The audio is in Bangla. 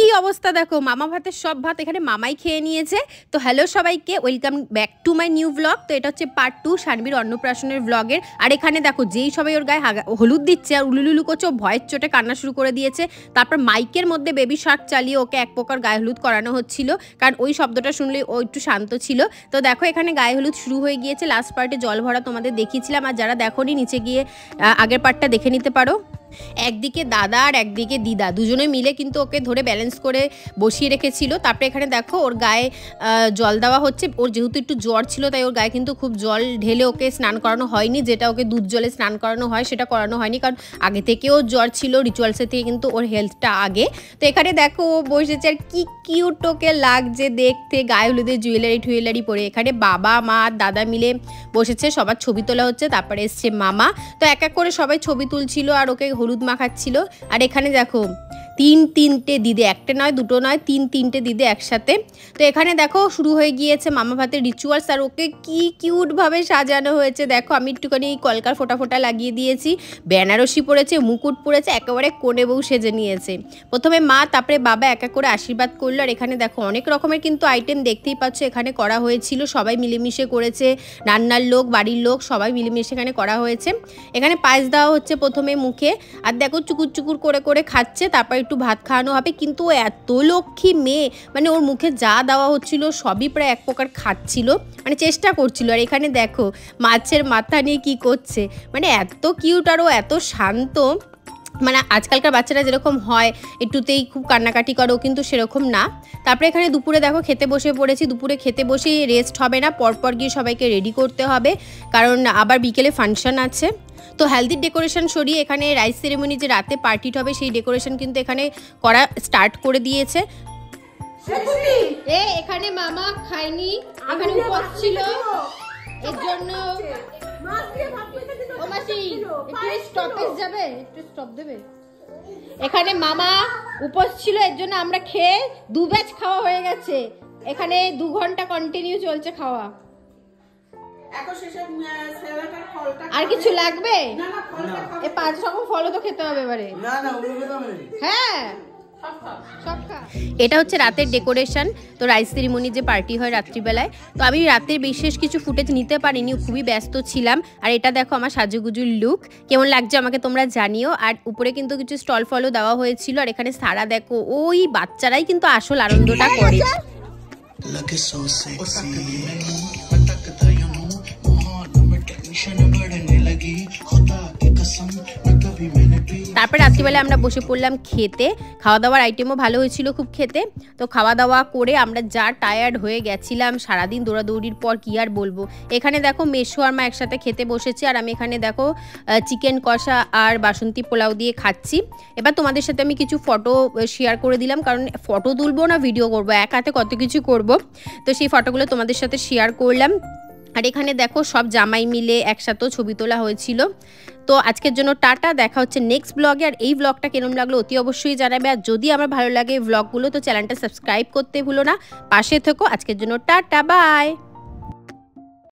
কি অবস্থা দেখো, মামা ভাতের সব ভাত এখানে মামাই খেয়ে নিয়েছে। তো হ্যালো সবাইকে, welcome back to my new blog. তো এটা হচ্ছে পার্ট 2 শানবীর অন্নপ্রাশনের ব্লগের। আর এখানে দেখো যেই সবাই ওর গায়ে হলুদ দিচ্ছে আর উলুলুলু করছে, ও ভয়ের চোটে কান্না শুরু করে দিয়েছে। তারপর মাইকের মধ্যে বেবি শার্ক চালিয়ে ওকে এক প্রকার গায়ে হলুদ করানো হচ্ছিল, কারণ ওই শব্দটা শুনলে ও একটু শান্ত ছিল। তো দেখো এখানে গায়ে হলুদ শুরু হয়ে গিয়েছে। লাস্ট পার্টে জল ভরা তোমাদের দেখিয়েছিলাম, আর যারা দেখোনি নিচে গিয়ে আগের পার্টটা দেখে নিতে পারো। একদিকে দাদা আর একদিকে দিদা দুজনে মিলে কিন্তু ওকে ধরে ব্যালেন্স করে বসিয়ে রেখেছিল। তারপরে এখানে দেখো ওর গায়ে জল দেওয়া হচ্ছে। ওর যেহেতু একটু জ্বর ছিল তাই ওর গায়ে কিন্তু খুব জল ঢেলে ওকে স্নান করানো হয়নি, যেটা ওকে দুধ জলে স্নান করানো হয় সেটা করানো হয়নি, কারণ আগে থেকেও জ্বর ছিল। রিচুয়ালসের থেকে কিন্তু ওর হেলথটা আগে। তো এখানে দেখো ও বসেছে আর কি কিউট ওকে লাগছে দেখতে, গায়ে হলুদের জুয়েলারি পরে। এখানে বাবা মা দাদা মিলে বসেছে, সবার ছবি তোলা হচ্ছে। তারপরে এসছে মামা, তো এক এক করে সবাই ছবি তুলছিল আর ওকে হলুদ মাখাচ্ছিল। আর এখানে দেখো তিনটে দিদি, একটা নয় দুটো নয় তিনটে দিদি একসাথে। তো এখানে দেখো শুরু হয়ে গিয়েছে মামা ভাতের রিচুয়ালস, আর ওকে কি কিউটভাবে সাজানো হয়েছে দেখো। আমি একটুখানি কলকার ফোটা লাগিয়ে দিয়েছি, বেনারসি পরেছে, মুকুট পরেছে, একেবারে কোণে বউ সেজে নিয়েছে। প্রথমে মা তারপরে বাবা এক এক করে আশীর্বাদ করলো। আর এখানে দেখো অনেক রকমের কিন্তু আইটেম দেখতেই পাচ্ছ এখানে করা হয়েছিল, সবাই মিলেমিশে করেছে। রান্নার লোক বাড়ির লোক সবাই মিলেমিশে এখানে করা হয়েছে। এখানে পায়েস দেওয়া হচ্ছে প্রথমে মুখে, আর দেখো চুকুর করে খাচ্ছে। তারপর একটু ভাত খাওয়ানো হবে। কিন্তু এত লক্ষ্মী মেয়ে, মানে ওর মুখে যা দেওয়া হচ্ছিল সবই প্রায় এক প্রকার খাচ্ছিল, মানে চেষ্টা করছিল। আর এখানে দেখো মাছের মাথা নিয়ে কি করছে, মানে এত কিউট আর ও এত শান্ত। মানে আজকালকার বাচ্চারা যেরকম হয় একটুতেই খুব কান্নাকাটি করো, কিন্তু সেরকম না। তারপরে এখানে দুপুরে দেখো খেতে বসে পড়েছি। দুপুরে খেতে বসে রেস্ট হবে না, পরপর গিয়ে সবাইকে রেডি করতে হবে, কারণ আবার বিকেলে ফাংশন আছে। তো হেলদির ডেকোরেশন সরিয়ে এখানে রাইস সেরেমনি যে রাতে পার্টিটা হবে সেই ডেকোরেশন কিন্তু এখানে করা স্টার্ট করে দিয়েছে। এখানে মামা খায়নি, এখানে উপোস ছিল, এর জন্য এখানে মামা উপোস ছিল, এর জন্য আমরা খেয়ে 2 ব্যাচ খাওয়া হয়ে গেছে। এখানে 2 ঘন্টা কন্টিনিউ চলছে খাওয়া। আর কিছু লাগবে? এই 5 রকম ফলও তো খেতে হবে এবারে। হ্যাঁ এটা হচ্ছে রাতের ডেকোরেশন। তো রাইস সেরিমনি যে পার্টি হয় রাত্রিবেলায়, তো আমি রাতের বিশেষ কিছু ফুটেজ নিতে পারিনি, খুবই ব্যস্ত ছিলাম। আর এটা দেখো আমার সাজুগুজুর লুক, কেমন লাগছে আমাকে তোমরা জানিও। আর উপরে কিন্তু কিছু স্টল ফলও দেওয়া হয়েছিল। আর এখানে সারা দেখো, ওই বাচ্চারাই কিন্তু আসল আনন্দটা করে। তারপরে রাত্রিবেলা আমরা বসে পড়লাম খেতে। খাওয়া দাওয়ার আইটেমও ভালো হয়েছিল খুব খেতে। তো খাওয়া দাওয়া করে আমরা যা টায়ার্ড হয়ে গেছিলাম সারাদিন দৌড়াদৌড়ির পর, কি আর বলবো। এখানে দেখো মেশো আর মা একসাথে খেতে বসেছে, আর আমি এখানে দেখো চিকেন কষা আর বাসন্তী পোলাও দিয়ে খাচ্ছি। এবার তোমাদের সাথে আমি কিছু ফটো শেয়ার করে দিলাম, কারণ ফটো তুলবো না ভিডিও করবো, এক হাতে কত কিছু করব। তো সেই ফটোগুলো তোমাদের সাথে শেয়ার করলাম। আর এখানে দেখো সব জামাই মিলে একসাথেও ছবি তোলা হয়েছিল। তো আজকের জন্য টাটা, দেখা হচ্ছে নেক্সট ব্লগে। আর এই ব্লগটা কেমন লাগলো অতি অবশ্যই জানাবে। আর যদি আমার ভালো লাগে এই ব্লগগুলো তো চ্যানেলটা সাবস্ক্রাইব করতে ভুলো না, পাশে থেকো। আজকের জন্য টাটা, বাই।